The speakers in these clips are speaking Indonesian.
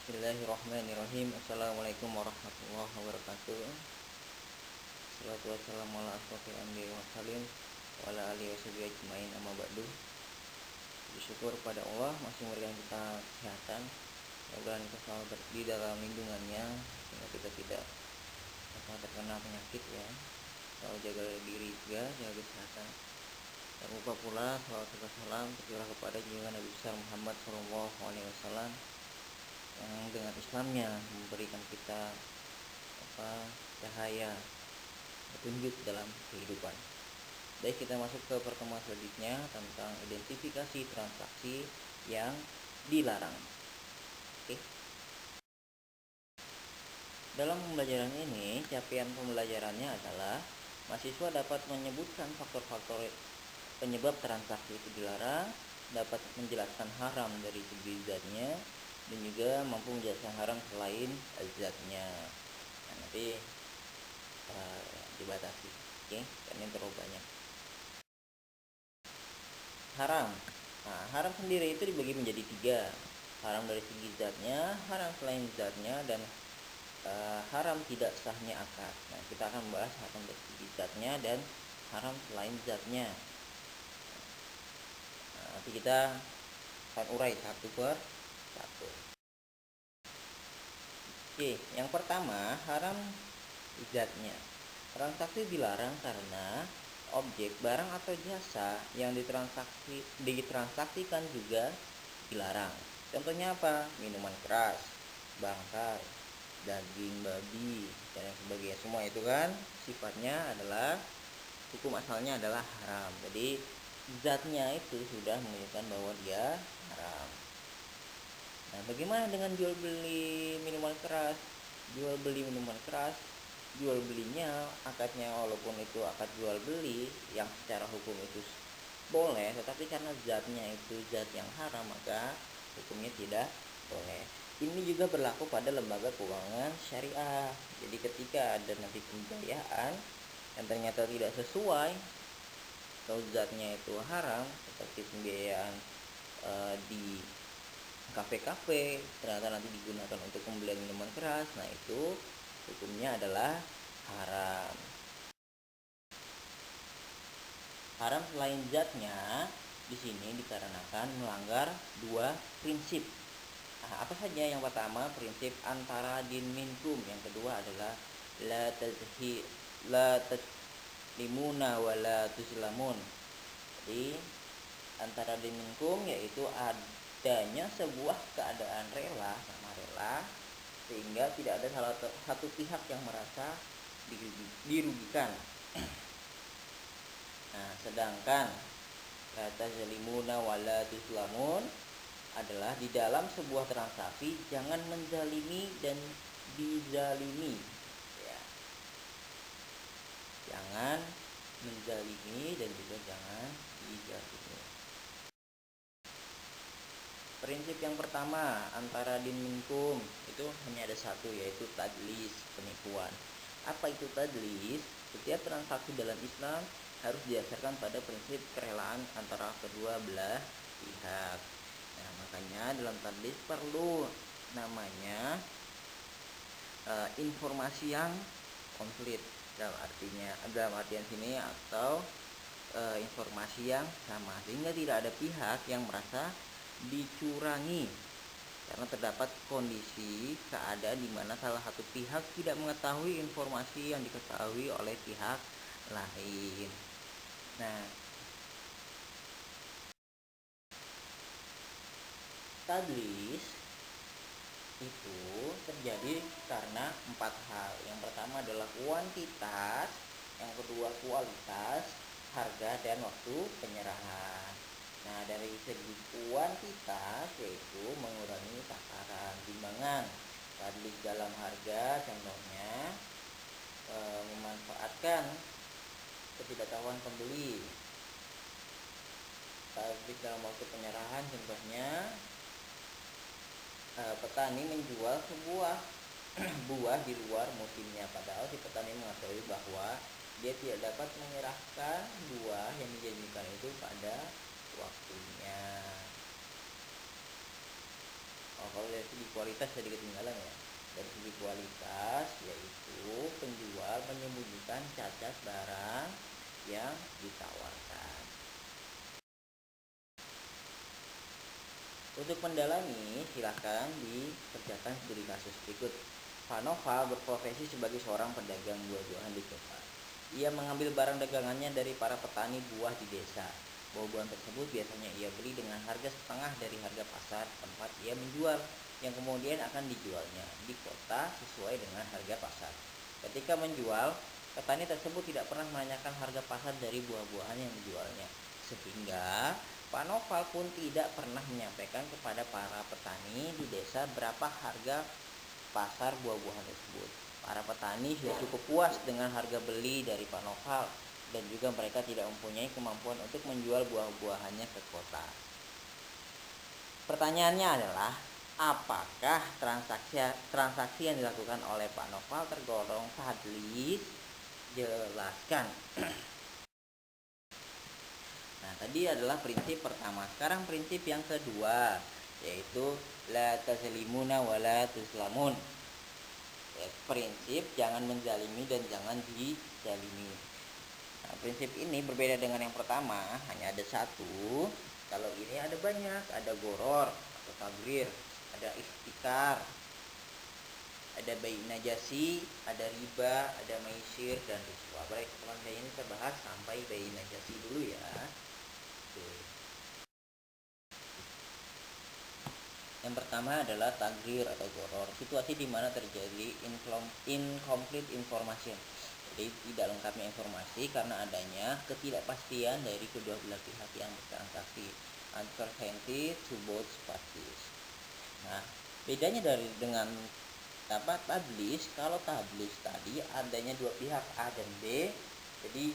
Bismillahirrahmanirrahim. Assalamualaikum warahmatullahi wabarakatuh. Salatu wassalamu ala asrofil anbiya'i wal mursalin wa ala alihi washabihi ajmain, amma ba'du. Bersyukur pada Allah masih memberikan kita kesehatan. Mudah-mudahan kita selalu di dalam lindungannya sehingga kita tidak terkena penyakit ya. Selalu jaga diri juga, jaga kesehatan. Tak lupa pula salawat serta salam tercurah kepada junjungan Nabi besar Muhammad SAW yang dengan Islamnya memberikan kita cahaya petunjuk dalam kehidupan. Baik, kita masuk ke pertemuan selanjutnya tentang identifikasi transaksi yang dilarang. Oke. Dalam pembelajaran ini, capaian pembelajarannya adalah mahasiswa dapat menyebutkan faktor-faktor penyebab transaksi itu dilarang, dapat menjelaskan haram dari segi zatnya, dan juga mampu menjelaskan haram selain zatnya. Nah, nanti dibatasi, oke? Karena ini terlalu banyak. Haram. Nah, haram sendiri itu dibagi menjadi 3. Haram dari segi zatnya, haram selain zatnya, dan haram tidak sahnya akad. Nah, kita akan membahas haram dari segi zatnya dan haram selain zatnya. Nah, nanti kita akan urai satu per satu. Oke, yang pertama haram zatnya. Transaksi dilarang karena objek, barang atau jasa yang ditransaksikan juga dilarang. Contohnya apa? Minuman keras, bangkai, daging babi, dan sebagainya. Semua itu kan sifatnya adalah, hukum asalnya adalah haram. Jadi zatnya itu sudah menunjukkan bahwa dia haram. Nah, bagaimana dengan jual beli minuman keras? Jual beli minuman keras, jual belinya, akadnya walaupun itu akad jual beli yang secara hukum itu boleh, tetapi karena zatnya itu zat yang haram, maka hukumnya tidak boleh. Ini juga berlaku pada lembaga keuangan syariah. Jadi ketika ada nanti pembiayaan yang ternyata tidak sesuai atau zatnya itu haram, seperti pembiayaan di kafe-kafe ternyata nanti digunakan untuk pembelian minuman keras, nah itu hukumnya adalah haram. Haram selain zatnya di sini dikarenakan melanggar 2 prinsip. Nah, apa saja? Yang pertama prinsip antara din minkum, yang kedua adalah la tazlimuna wa la tuzlamun. Jadi antara din minkum yaitu adanya sebuah keadaan rela, sama rela, sehingga tidak ada salah satu pihak yang merasa dirugikan. Nah, sedangkan la tazlimuna wa la tuzlamun adalah di dalam sebuah transaksi jangan menzalimi dan dizalimi ya. Jangan menzalimi dan juga jangan dizalimi. Prinsip yang pertama antara din minkum itu hanya ada satu, yaitu tadlis, penipuan. Apa itu tadlis? Setiap transaksi dalam Islam harus didasarkan pada prinsip kerelaan antara kedua belah pihak. Nah, makanya dalam tadlis perlu namanya informasi yang komplit, dalam artian sini, atau informasi yang sama, sehingga tidak ada pihak yang merasa dicurangi karena terdapat kondisi keadaan di mana salah satu pihak tidak mengetahui informasi yang diketahui oleh pihak lain. Nah, tadlis itu terjadi karena 4 hal. Yang pertama adalah kuantitas, yang kedua kualitas, harga, dan waktu penyerahan. Nah, dari segi kuantitas yaitu mengurangi takaran timbangan. Tadlis dalam harga contohnya memanfaatkan ketidaktahuan pembeli. Tadlis dalam waktu penyerahan contohnya petani menjual sebuah buah di luar musimnya, padahal si petani mengetahui bahwa dia tidak dapat menyerahkan buah yang dijanjikan itu pada waktunya. Kalau dari segi kualitas jadi ketinggalan ya. Dari segi kualitas yaitu penjual menyembunyikan cacat barang yang ditawarkan. Untuk mendalami, silahkan dikerjakan studi kasus berikut. Pak Noval berprofesi sebagai seorang pedagang buah-buahan di kota. Ia mengambil barang dagangannya dari para petani buah di desa. Buah-buahan tersebut biasanya ia beli dengan harga setengah dari harga pasar tempat ia menjual, yang kemudian akan dijualnya di kota sesuai dengan harga pasar. Ketika menjual, petani tersebut tidak pernah menanyakan harga pasar dari buah-buahan yang dijualnya, sehingga Pak Noval pun tidak pernah menyampaikan kepada para petani di desa berapa harga pasar buah-buahan tersebut. Para petani sudah cukup puas dengan harga beli dari Pak Noval, dan juga mereka tidak mempunyai kemampuan untuk menjual buah-buahannya ke kota. Pertanyaannya adalah, apakah transaksi yang dilakukan oleh Pak Noval tergolong tadlis? Jelaskan. Nah, tadi adalah prinsip pertama. Sekarang prinsip yang kedua, yaitu la tazlimuna wa la tuzlamun. Ya, prinsip jangan menzalimi dan jangan dizalimi. Nah, prinsip ini berbeda dengan yang pertama, hanya ada satu. Kalau ini ada banyak, ada goror atau tagrir, ada ikhtikar, ada bai najasi, ada riba, ada maisir, dan riswa. Baik, teman-teman, ini kita bahas sampai bai najasi dulu ya. Yang pertama adalah tagrir atau goror, situasi di mana terjadi incomplete information, jadi tidak lengkapnya informasi karena adanya ketidakpastian dari kedua belah pihak yang bertransaksi, uncertainty to both parties. Nah, bedanya dengan tadlis, kalau tadlis tadi adanya dua pihak A dan B, jadi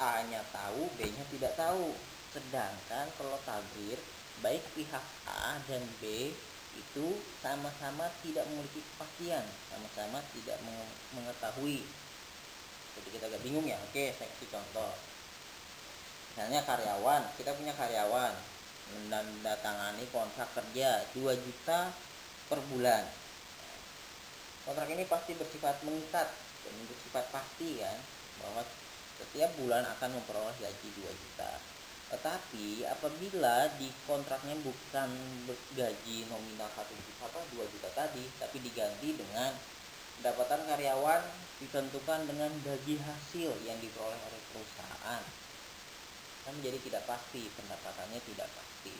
A-nya tahu, B-nya tidak tahu. Sedangkan kalau tagrir, baik pihak A dan B itu sama-sama tidak memiliki kepastian, sama-sama tidak mengetahui. Jadi kita agak bingung ya. Oke, saya kasih contoh. Misalnya kita punya karyawan menandatangani kontrak kerja 2 juta per bulan. Kontrak ini pasti bersifat mengikat dan bersifat pasti kan, bahwa setiap bulan akan memperoleh gaji 2 juta. Tetapi apabila di kontraknya bukan gaji nominal 2 juta tadi, tapi diganti dengan pendapatan karyawan ditentukan dengan gaji hasil yang diperoleh oleh perusahaan, kan menjadi tidak pasti, pendapatannya tidak pasti,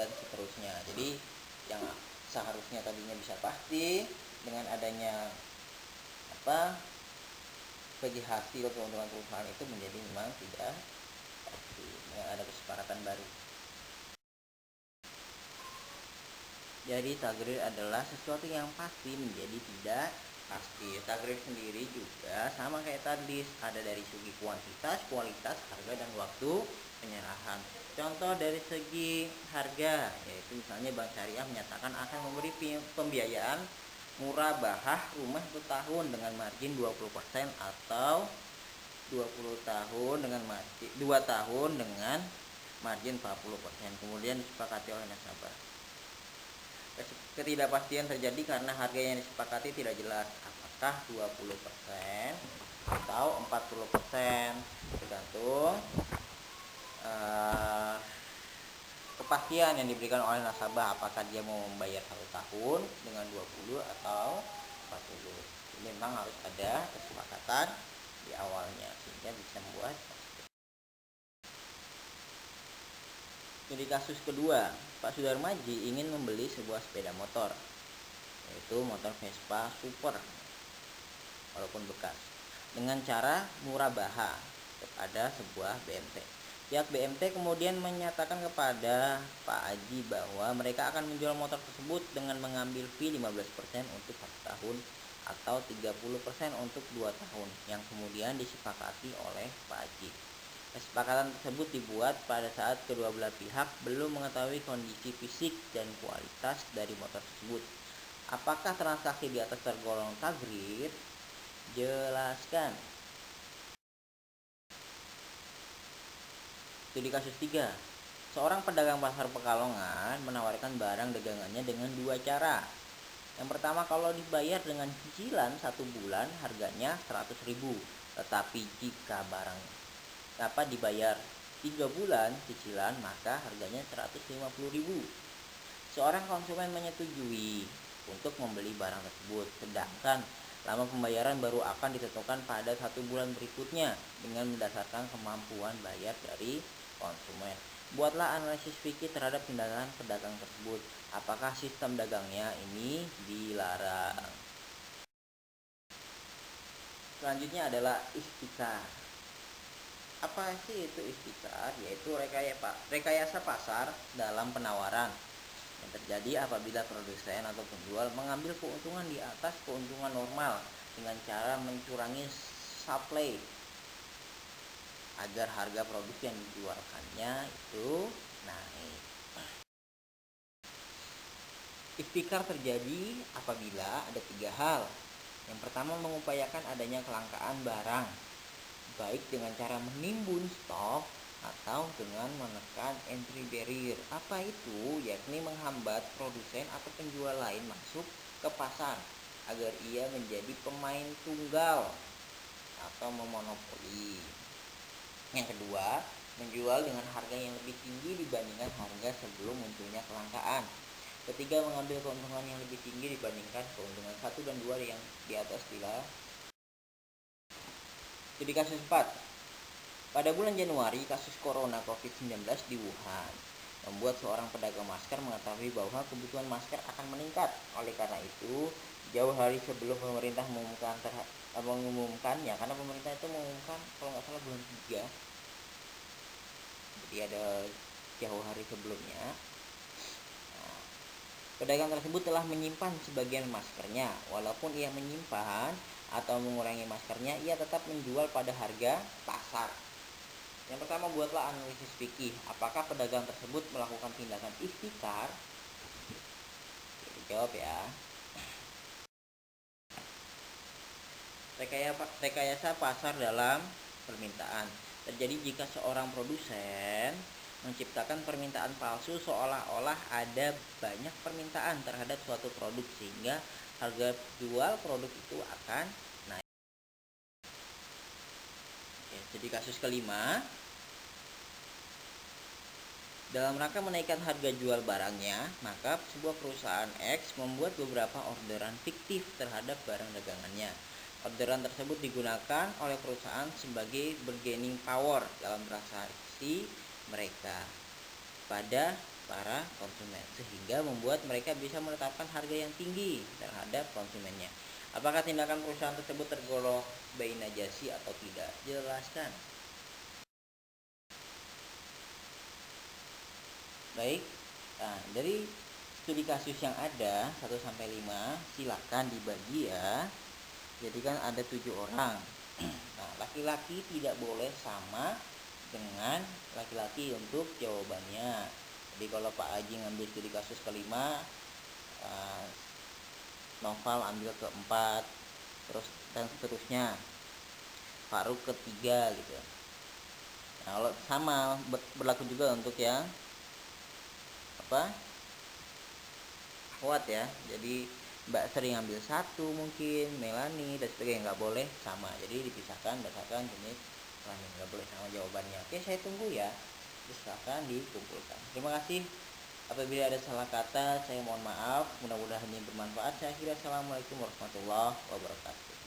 dan seterusnya. Jadi yang seharusnya tadinya bisa pasti, dengan adanya gaji hasil keuntungan perusahaan itu menjadi memang tidak pasti dengan ada kesepakatan baru. Jadi tagrir adalah sesuatu yang pasti menjadi tidak pasti. Tagrir sendiri juga sama kayak tadlis, ada dari segi kuantitas, kualitas, harga, dan waktu penyerahan. Contoh dari segi harga, yaitu misalnya Bank Syariah menyatakan akan memberi pembiayaan murabahah rumah 1 tahun dengan margin 20% atau 20 tahun dengan margin 2 tahun dengan margin 40%, kemudian disepakati oleh nasabah. Ketidakpastian terjadi karena harga yang disepakati tidak jelas, apakah 20% atau 40%, tergantung kepastian yang diberikan oleh nasabah, apakah dia mau membayar 1 tahun dengan 20 atau 40. Ini memang harus ada kesepakatan di awalnya sehingga bisa membuat. Jadi kasus kedua, Pak Sudarmaji ingin membeli sebuah sepeda motor, yaitu motor Vespa Super walaupun bekas, dengan cara murabaha kepada sebuah BMT. Pihak BMT kemudian menyatakan kepada Pak Haji bahwa mereka akan menjual motor tersebut dengan mengambil fee 15% untuk 1 tahun atau 30% untuk 2 tahun, yang kemudian disepakati oleh Pak Haji. Kesepakatan tersebut dibuat pada saat kedua belah pihak belum mengetahui kondisi fisik dan kualitas dari motor tersebut. Apakah transaksi di atas tergolong tagrir? Jelaskan. Studi kasus 3. Seorang pedagang pasar Pekalongan konsumen menawarkan barang dagangannya dengan dua cara. Yang pertama, kalau dibayar dengan cicilan 1 bulan harganya 100.000. Tetapi jika barang dibayar 3 bulan cicilan maka harganya 150.000. Seorang konsumen menyetujui untuk membeli barang tersebut, sedangkan lama pembayaran baru akan ditentukan pada 1 bulan berikutnya dengan berdasarkan kemampuan bayar dari konsumen. Buatlah analisis fikih terhadap tindakan pedagang tersebut. Apakah sistem dagangnya ini dilarang? Selanjutnya adalah ihtikar. Apa sih itu ihtikar? Yaitu rekayasa pasar dalam penawaran yang terjadi apabila produsen atau penjual mengambil keuntungan di atas keuntungan normal dengan cara mencurangi supply agar harga produk yang dijualkannya itu naik. Ihtikar terjadi apabila ada 3 hal. Yang pertama, mengupayakan adanya kelangkaan barang, baik dengan cara menimbun stok atau dengan menekan entry barrier. Apa itu? Yakni menghambat produsen atau penjual lain masuk ke pasar agar ia menjadi pemain tunggal atau memonopoli. Yang kedua, menjual dengan harga yang lebih tinggi dibandingkan harga sebelum munculnya kelangkaan. Ketiga, mengambil keuntungan yang lebih tinggi dibandingkan keuntungan 1 dan 2 yang di atas bila. Studi kasus 4. Pada bulan Januari, kasus corona COVID-19 di Wuhan membuat seorang pedagang masker mengetahui bahwa kebutuhan masker akan meningkat. Oleh karena itu, jauh hari sebelum pemerintah mengumumkannya, karena pemerintah itu mengumumkan kalau nggak salah bulan 3, jadi ada jauh hari sebelumnya. Pedagang tersebut telah menyimpan sebagian maskernya. Walaupun ia menyimpan atau mengurangi maskernya, ia tetap menjual pada harga pasar. Yang pertama, buatlah analisis fikih. Apakah pedagang tersebut melakukan tindakan ihtikar? Dijawab ya. Rekayasa pasar dalam permintaan terjadi jika seorang produsen menciptakan permintaan palsu seolah-olah ada banyak permintaan terhadap suatu produk sehingga harga jual produk itu akan naik. Jadi kasus kelima, dalam rangka menaikkan harga jual barangnya, maka sebuah perusahaan X membuat beberapa orderan fiktif terhadap barang dagangannya. Orderan tersebut digunakan oleh perusahaan sebagai bargaining power dalam transaksi mereka pada para konsumen, sehingga membuat mereka bisa menetapkan harga yang tinggi terhadap konsumennya. Apakah tindakan perusahaan tersebut tergolong bayi najasi atau tidak? Jelaskan. Baik, dari studi kasus yang ada 1-5 silakan dibagi ya. Jadi kan ada 7 orang. Nah, laki-laki tidak boleh sama dengan laki-laki untuk jawabannya. Jadi kalau Pak Aji ngambil studi kasus kelima, Noval ambil keempat, terus dan seterusnya. Faruk ketiga gitu. Nah, kalau sama berlaku juga untuk yang akhwat ya. Jadi Mbak sering ambil 1 mungkin, Melani dan sebagainya, nggak boleh sama. Jadi dipisahkan berdasarkan jenis kelamin, nggak boleh sama jawabannya. Oke, saya tunggu ya. Silahkan dikumpulkan. Terima kasih. Apabila ada salah kata, saya mohon maaf. Mudah-mudahan ini bermanfaat. Saya akhiri. Assalamualaikum warahmatullahi wabarakatuh.